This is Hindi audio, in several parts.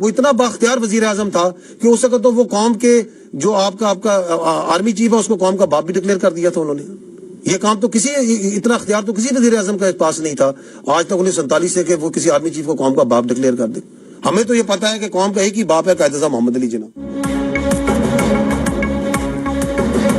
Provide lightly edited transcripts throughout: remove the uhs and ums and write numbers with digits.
वो इतना बाख्तियार वजीर आजम था कि उस वक्त तो वो कौम के जो आपका आर्मी चीफ है उसको कौम का बाप भी डिक्लेयर कर दिया था उन्होंने। ये काम तो इतना अख्तियार तो किसी वजीर आजम के पास नहीं था आज तक 1947 से कि वो किसी आर्मी चीफ को कौम का बाप डिक्लेयर कर दे। हमें तो ये पता है कि कौम का एक ही बाप है, कायद-ए-आज़म मोहम्मद अली जिन्ना।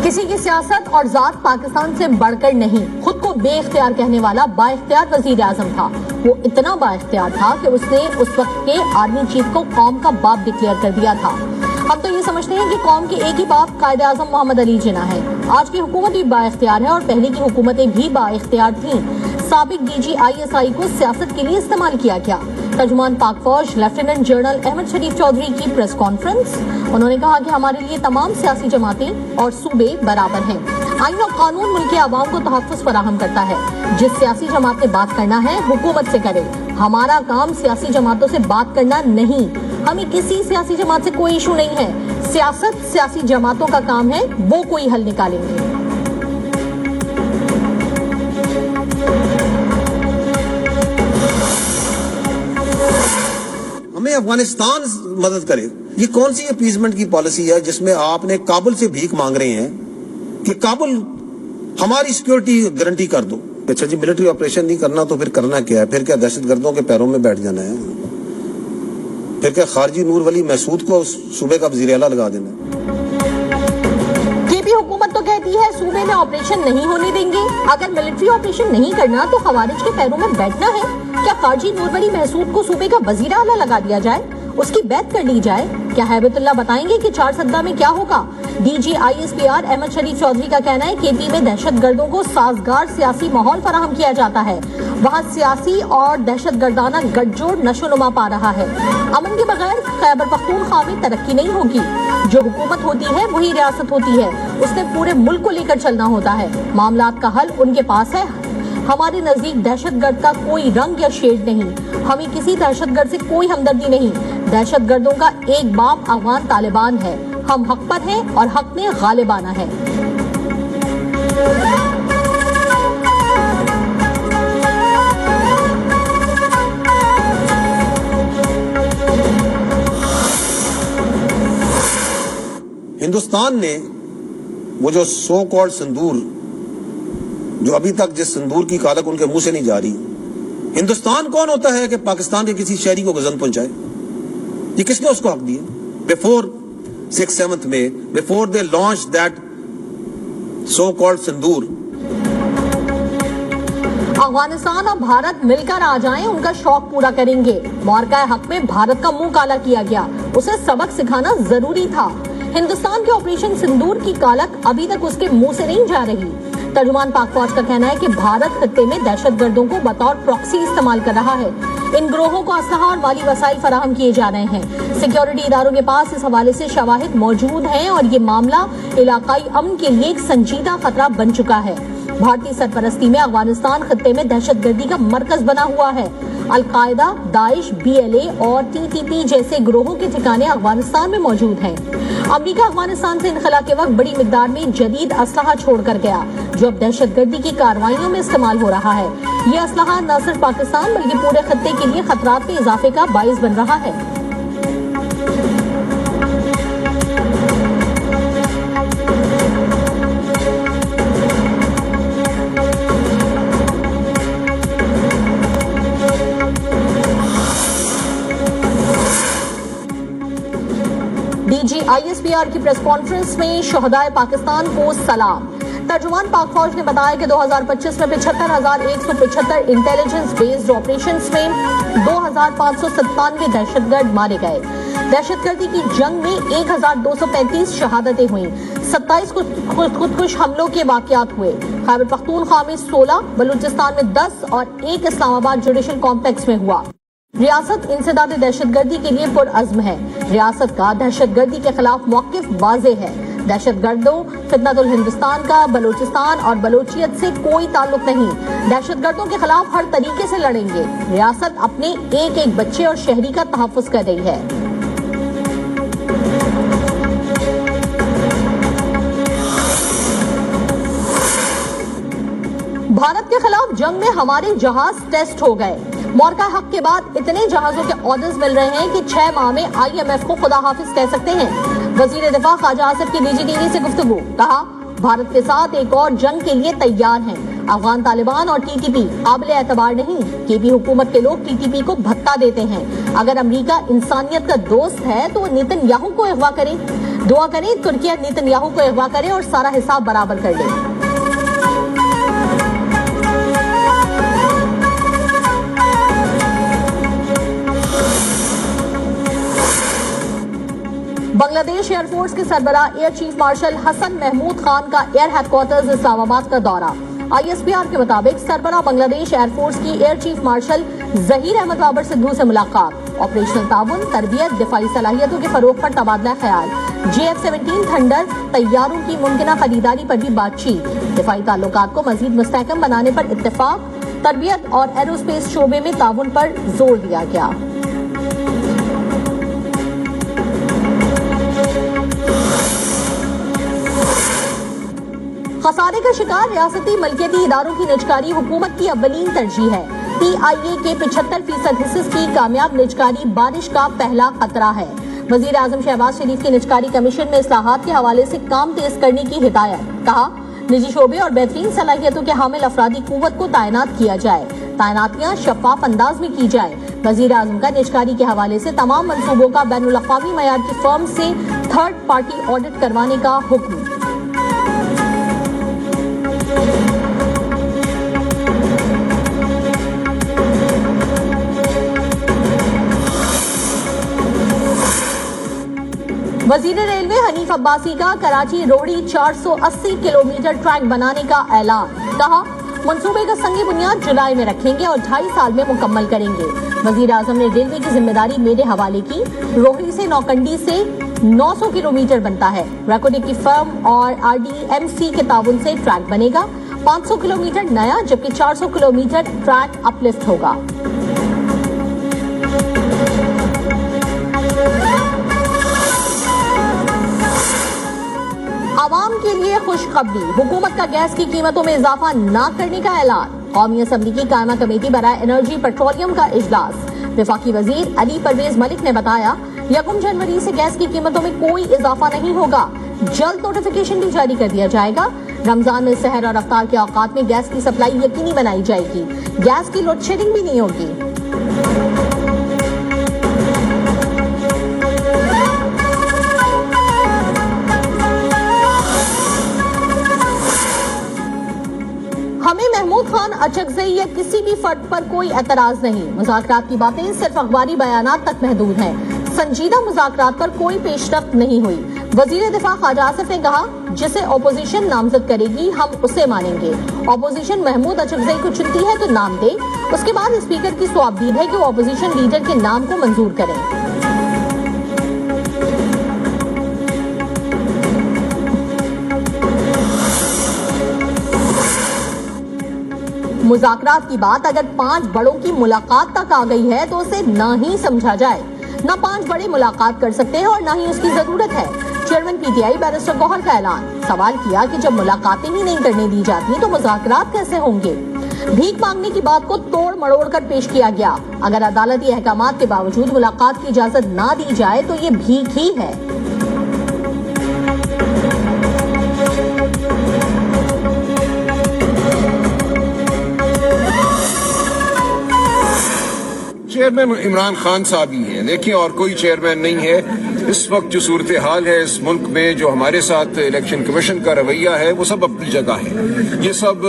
किसी की सियासत और जात पाकिस्तान से बढ़कर नहीं, खुद को बेइख्तियार कहने वाला बाइख्तियार वजीर आजम था। वो इतना बाइख्तियार था कि उसने उस वक्त के आर्मी चीफ को कौम का बाप डिक्लेयर कर दिया था। हम तो ये समझते हैं कि कौम के एक ही बाप कायद-ए-आज़म मोहम्मद अली जिन्ना है। आज की हुकूमत भी बाइख्तियार है और पहले की हुकूमतें भी बाइख्तियार थीं। साबिक DG ISI को सियासत के लिए इस्तेमाल किया गया। तर्जुमान पाक फौज लेफ्टिनेंट जनरल अहमद शरीफ चौधरी की प्रेस कॉन्फ्रेंस, उन्होंने कहा कि हमारे लिए तमाम सियासी जमातें और सूबे बराबर हैं। आईन और कानून मुल्क के आवाम को तहफ़्फ़ुज़ फराहम करता है। जिस सियासी जमात से बात करना है हुकूमत से करे। हमारा काम सियासी जमातों से बात करना नहीं। हमें किसी सियासी जमात से कोई इशू नहीं है। सियासत सियासी जमातों का काम है, वो कोई हल निकालेंगे। हमें अफगानिस्तान मदद करे। ये कौन सी अपीजमेंट की पॉलिसी है जिसमें आपने काबुल से भीख मांग रहे हैं कि काबुल हमारी सिक्योरिटी गारंटी कर दो। अच्छा जी, मिलिट्री ऑपरेशन नहीं करना तो फिर करना क्या है? फिर क्या दहशतगर्दों के पैरों में बैठ जाना है? फिर क्या खारजी नूर वली महसूद को सूबे का वजीर आला लगा देना है? केपी हुकूमत तो कहती है सूबे में ऑपरेशन नहीं होने देंगे। अगर मिलिट्री ऑपरेशन नहीं करना तो खवारिज के पैरों में बैठना है। क्या खारजी नूर वली महसूद को सूबे का वजीर आला लगा दिया जाए, उसकी बैत कर ली जाए? क्या हैबतुल्लाह बताएंगे कि 4 सद्दा में क्या होगा? DG ISPR अहमद शरीफ चौधरी का कहना है केपी में दहशतगर्दों को साजगार सियासी माहौल फराहम किया जाता है। वहाँ सियासी और दहशतगर्दाना गठजोड़ नशोनुमा पा रहा है। अमन के बगैर खैबर पख्तूनख्वा में तरक्की नहीं होगी। जो हुकूमत होती है वही रियासत होती है। उसने पूरे मुल्क को लेकर चलना होता है। मामलात का हल उनके पास है। हमारे नजदीक दहशतगर्द का कोई रंग या शेड नहीं। हमें किसी दहशतगर्द से कोई हमदर्दी नहीं। दहशतगर्दों का एक बाप अफगान तालिबान है। हम हक पर हैं और हक ने गालिब आना है। हिंदुस्तान ने वो जो सो कॉल्ड सिंदूर, जो अभी तक जिस सिंदूर की कालक उनके मुंह से नहीं जा रही, हिंदुस्तान कौन होता है कि पाकिस्तान के किसी शहरी को गजन पहुंचाए? ये किसने उसको हक दिया? Before 6-7 May, before they launch that so called Sindoor, Afghanistan और भारत मिलकर आ जाएं, उनका शौक पूरा करेंगे। मार्का हक में भारत का मुंह काला किया गया, उसे सबक सिखाना जरूरी था। हिंदुस्तान के ऑपरेशन सिंदूर की कालक अभी तक उसके मुंह से नहीं जा रही। तर्जुमान पाक फौज का कहना है कि भारत खत्ते में दहशतगर्दों को बतौर प्रॉक्सी इस्तेमाल कर रहा है। इन ग्रोहों को असलहा और माली वसाइल फराहम किए जा रहे हैं। सिक्योरिटी इदारों के पास इस हवाले से शवाहिद मौजूद हैं और ये मामला इलाकाई अमन के लिए एक संजीदा खतरा बन चुका है। भारतीय सरपरस्ती में अफगानिस्तान खत्ते में दहशतगर्दी का मरकज बना हुआ है। अलकायदा, दाइश, BLA और TTP जैसे ग्रोहों के ठिकाने अफगानिस्तान में मौजूद हैं। अमेरिका अफगानिस्तान से इनखला के वक्त बड़ी मिकदार में जदीद असलहा छोड़कर गया, जो अब दहशतगर्दी की कार्रवाइयों में इस्तेमाल हो रहा है। ये असलहा न सिर्फ पाकिस्तान बल्कि पूरे खत्ते के लिए खतरात में इजाफे का बाइस बन रहा है। DG ISPR की प्रेस कॉन्फ्रेंस में शहदाए पाकिस्तान को सलाम। तर्जुमान पाक फौज ने बताया कि 2025 में 75,175 इंटेलिजेंस बेस्ड ऑपरेशंस में 2,597 दहशतगर्द मारे गए। दहशतगर्दी की जंग में 1,235 शहादतें हुई। 27 खुदकुश हमलों के वाकयात हुए। खैबर पख्तूनख्वा में 16, बलूचिस्तान में 10 और 1 इस्लामाबाद जुडिशल कॉम्प्लेक्स में हुआ। रियासत इंसदाद दहशतगर्दी के लिए पुरअज़्म है। रियासत का दहशतगर्दी के खिलाफ मौक़िफ़ वाज़ेह है। दहशतगर्दों, फितनतुल हिंदुस्तान का बलूचिस्तान और बलोचियत से कोई ताल्लुक नहीं। दहशतगर्दों के खिलाफ हर तरीके से लड़ेंगे। रियासत अपने एक एक बच्चे और शहरी का तहफ़्फ़ुज़ कर रही है। भारत के खिलाफ जंग में हमारे जहाज टेस्ट हो गए। मौरका हक के बाद इतने जहाजों के ऑर्डर्स मिल रहे हैं कि 6 माह में IMF को खुदा हाफिज कह सकते हैं। वजीर दिफा ख्वाजा आसिफ की निजी टीवी से गुफ्तगू, कहा भारत के साथ एक और जंग के लिए तैयार हैं। अफगान तालिबान और TTP काबिल एतबार नहीं। KP हुकूमत के लोग TTP को भत्ता देते हैं। अगर अमेरिका इंसानियत का दोस्त है तो वो नेतन्याहू को अगवा करे। दुआ करें तुर्किया नेतन्याहू को अगवा करे और सारा हिसाब बराबर कर ले। बांग्लादेश एयरफोर्स के सरबराह air chief marshal Hasan Mahmood Khan का एयर हेडक्वार्टर्स इस्लामाबाद का दौरा। ISPR के मुताबिक सरबराह बांग्लादेश एयरफोर्स की air chief marshal Zaheer Ahmed Babar Sidhu से मुलाकात। ऑपरेशनल ताउन, तरबियत, दिफाई सलाहियतों के फरोग पर तबादला ख्याल। JF-17 थंडर तैयारों की मुमकिना खरीदारी पर भी बातचीत। दिफाई ताल्लुकात को मजीद मुस्तहकम बनाने पर इत्तेफाक। तरबियत और एरोस्पेस शोबे में ताउन पर जोर दिया गया। खसारे का शिकार रियासती मलकियती इदारों की निजकारी हुकूमत की अव्वलीन तरजीह है। PIA के 75% हिस्से की कामयाब निजकारी बारिश का पहला खतरा है। वजीर आजम शहबाज शरीफ की निजकारी कमीशन में इस्लाहात के हवाले से काम तेज करने की हिदायत। कहा निजी शोबे और बेहतरीन सलाहियतों के हामिल अफरादी कुव्वत को तैनात किया जाए। तैनातियां शफाफ अंदाज में की जाए। वजीर आजम का निजकारी के हवाले से तमाम मंसूबों का बैनुल अक़वामी मयार की फर्म से थर्ड पार्टी ऑडिट करवाने का हुक्म। वजीर रेलवे हनीफ अब्बासी का कराची रोहड़ी 480 किलोमीटर ट्रैक बनाने का ऐलान। कहा मंसूबे का संगी बुनियाद जुलाई में रखेंगे और 2.5 साल में मुकम्मल करेंगे। वजीर आजम ने रेलवे की जिम्मेदारी मेरे हवाले की। रोहड़ी से नौकंडी से 900 किलोमीटर बनता है। रेकोडिक की फर्म और RDMC के ताउन से ट्रैक बनेगा। 500 किलोमीटर नया जबकि 400 किलोमीटर ट्रैक अपलिफ्ट होगा। आवाम के लिए खुशखबरी, हुकूमत का गैस की कीमतों में इजाफा न करने का ऐलान। कौमी असम्बली की कायमा कमेटी बराए एनर्जी पेट्रोलियम का इजलास। वफाकी वजीर अली परवेज मलिक ने बताया 1 जनवरी से गैस की कीमतों में कोई इजाफा नहीं होगा। जल्द नोटिफिकेशन भी जारी कर दिया जाएगा। रमजान में सहर और अफ्तार के औकात में गैस की सप्लाई यकीनी बनाई जाएगी। गैस की लोड शेडिंग भी नहीं होगी। हमें महमूद खान अचकज़ई या किसी भी फर्द पर कोई एतराज नहीं। मुज़ाकरात की बातें सिर्फ अखबारी बयानात तक महदूद हैं। संजीदा मुज़ाकरात पर कोई पेशरफ्त नहीं हुई। वजीर दिफा ख्वाजा आसिफ ने कहा जिसे ऑपोजिशन नामजद करेगी हम उसे मानेंगे। ऑपोजिशन महमूद अचकज़ई को चुनती है तो नाम दे, उसके बाद स्पीकर की सवाबदीद है कि वो ऑपोजिशन लीडर के नाम को मंजूर करें। मुज़ाकरात की बात अगर 5 बड़ों की मुलाकात तक आ गई है तो उसे ना ही समझा जाए। ना 5 बड़े मुलाकात कर सकते हैं और ना ही उसकी जरूरत है। चेयरमैन PTI बैरिस्टर गौहर का ऐलान। सवाल किया कि जब मुलाकातें ही नहीं करने दी जाती तो मुज़ाकरात कैसे होंगे। भीख मांगने की बात को तोड़ मड़ोड़ कर पेश किया गया। अगर अदालती अहकामात के बावजूद मुलाकात की इजाजत ना दी जाए तो ये भीख ही है। चेयरमैन इमरान खान साहब ही हैं, देखिए और कोई चेयरमैन नहीं है। इस वक्त जो सूरत हाल है इस मुल्क में, जो हमारे साथ इलेक्शन कमीशन का रवैया है, वो सब अपनी जगह है। ये सब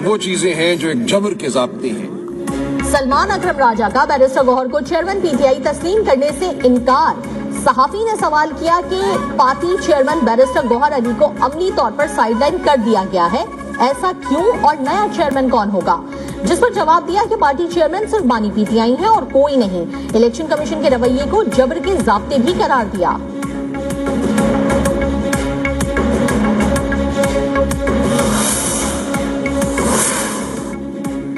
वो चीजें हैं जो एक जबर के ज़ाब्ते हैं। सलमान अकरम राजा का बैरिस्टर गौहर को चेयरमैन PTI तस्लीम करने से इनकार। सहाफी ने सवाल किया कि party chairman barrister Gohar Ali को अमली तौर पर साइडलाइन कर दिया गया है, ऐसा क्यों और नया चेयरमैन कौन होगा। जिस पर जवाब दिया कि पार्टी चेयरमैन सिर्फ बानी PTI है और कोई नहीं। इलेक्शन कमीशन के रवैये को जबर के ज़ाब्ते भी करार दिया।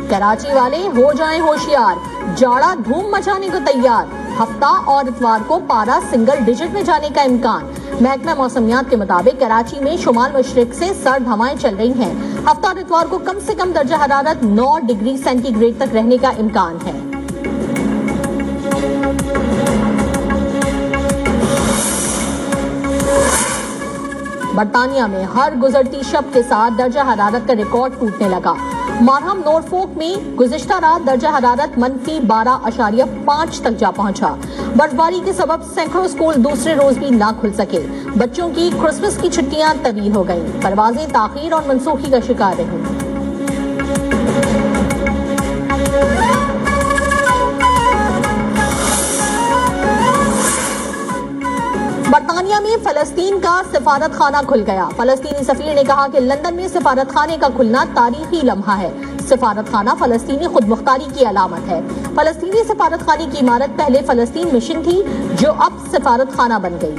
कराची वाले हो जाएं होशियार, जाड़ा धूम मचाने को तैयार। हफ्ता और इतवार को पारा सिंगल डिजिट में जाने का इम्कान। महकमा मौसमियात के मुताबिक कराची में शुमाल मशरिक से सर्द हवाएं चल रही हैं। हफ्ता और इतवार को कम से कम दर्जा हरारत 9 डिग्री सेंटीग्रेड तक रहने का इम्कान है। बरतानिया में हर गुजरती शब के साथ दर्जा हरारत का रिकॉर्ड टूटने लगा। मारहम नॉरफोक में गुज़िश्ता रात दर्जा हरारत -12.5 तक जा पहुंचा। बर्फबारी के सबब सैकड़ों स्कूल दूसरे रोज भी ना खुल सके। बच्चों की क्रिसमस की छुट्टियां तवील हो गईं। परवाजें ताखीर और मनसूखी का शिकार रहीं। बरतानिया में फलस्तीन का सिफारत खाना खुल गया। फलस्तीनी सफीर ने कहा कि लंदन में सिफारत खाने का खुलना तारीखी लम्हा है। सिफारत खाना फलस्तीनी खुद मुख्तारी की अलामत है। फलस्तीनी सिफारत खाने की इमारत पहले फलस्तीन मिशन थी, जो अब सिफारत खाना बन गई।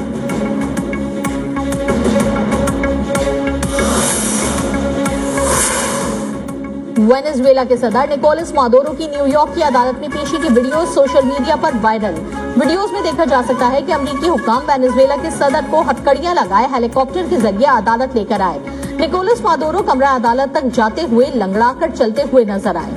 वेनेजुएला के सदर निकोलस मादुरो की न्यूयॉर्क की अदालत में पेशी की वीडियो सोशल मीडिया पर वायरल। वीडियोस में देखा जा सकता है कि अमेरिकी हुक्काम वेनेजुएला के सदर को हथकड़ियां लगाए हेलीकॉप्टर के जरिए अदालत लेकर आए। निकोलस मादुरो कमरा अदालत तक जाते हुए लंगड़ाकर चलते हुए नजर आए।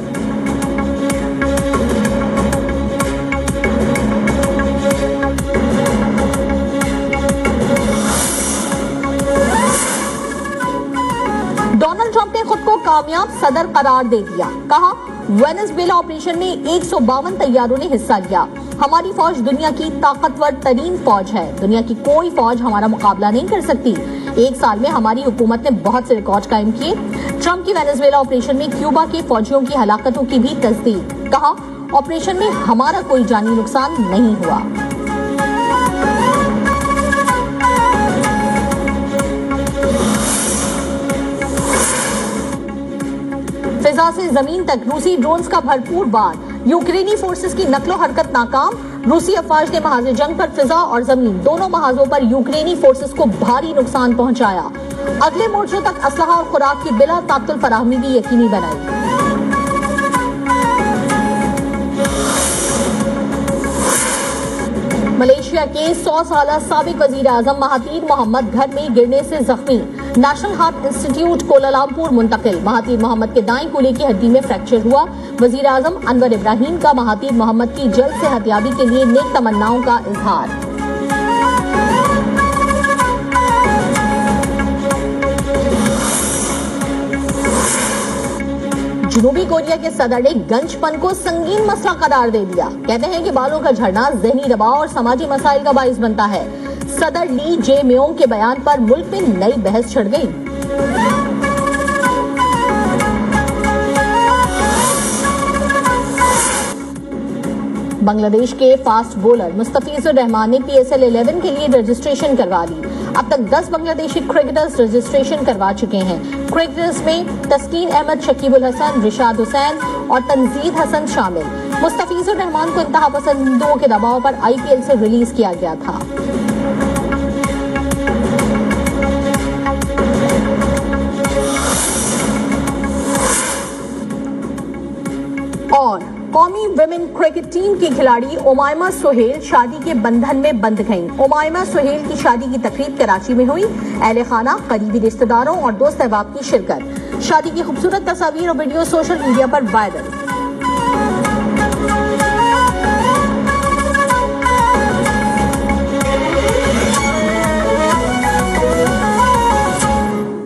डोनाल्ड ट्रंप ने खुद को कामयाब सदर करार दे दिया। कहा, वेनेजुएला ऑपरेशन में 152 तैयारों ने हिस्सा लिया। हमारी फौज दुनिया की ताकतवर तरीन फौज है। दुनिया की कोई फौज हमारा मुकाबला नहीं कर सकती। 1 साल में हमारी हुकूमत ने बहुत से रिकॉर्ड कायम किए। ट्रंप की वेनेजुएला ऑपरेशन में क्यूबा के फौजियों की हलाकतों की भी तस्दीक। कहा, ऑपरेशन में हमारा कोई जानी नुकसान नहीं हुआ। फिजा से जमीन तक रूसी ड्रोन्स का भरपूर वार। यूक्रेनी फोर्सेस की नकलो हरकत नाकाम। रूसी अफवाज ने महाज जंग पर फिजा और जमीन दोनों महाजों पर यूक्रेनी फोर्सेस को भारी नुकसान पहुंचाया। अगले मोर्चों तक असलहा और खुराक की बिला तात्तुल फराहमी भी यकीनी बनाई। मलेशिया के 100 साला साबिक वजीर आजम महातीर मोहम्मद घर में गिरने से जख्मी। नेशनल हार्ट इंस्टीट्यूट कोलालमपुर मुंतकिल। महातीर मोहम्मद के दाएं कूल्हे की हड्डी में फ्रैक्चर हुआ। वजीर आजम अनवर इब्राहिम का महातीर मोहम्मद की जल्द सेहतयाबी के लिए नेक तमन्नाओं का इजहार। जनूबी कोरिया के सदर ने गंजपन को संगीन मसला करार दे दिया। कहते हैं कि बालों का झड़ना जहनी दबाव और समाजी मसाइल का बाइस बनता है। सदर ली जे म्योंग के बयान पर मुल्क में नई बहस छिड़ गई। बांग्लादेश के फास्ट बॉलर मुस्तफिजुर रहमान ने PSL 11 के लिए रजिस्ट्रेशन करवा ली। अब तक 10 बांग्लादेशी क्रिकेटर्स रजिस्ट्रेशन करवा चुके हैं। क्रिकेटर्स में तस्कीन अहमद, शकीबुल हसन, रिशाद हुसैन और तंजीद हसन शामिल। मुस्तफिजुर रहमान को इंतहा पसंदों के दबाव पर IPL से रिलीज किया गया था। और कौमी विमेन क्रिकेट टीम की खिलाड़ी उमायमा सुहेल शादी के बंधन में बंध गईं। उमायमा सुहेल की शादी की तकरीब कराची में हुई। अहले खाना, करीबी रिश्तेदारों और दोस्त अहबाब की शिरकत। शादी की खूबसूरत तस्वीर और वीडियो सोशल मीडिया पर वायरल।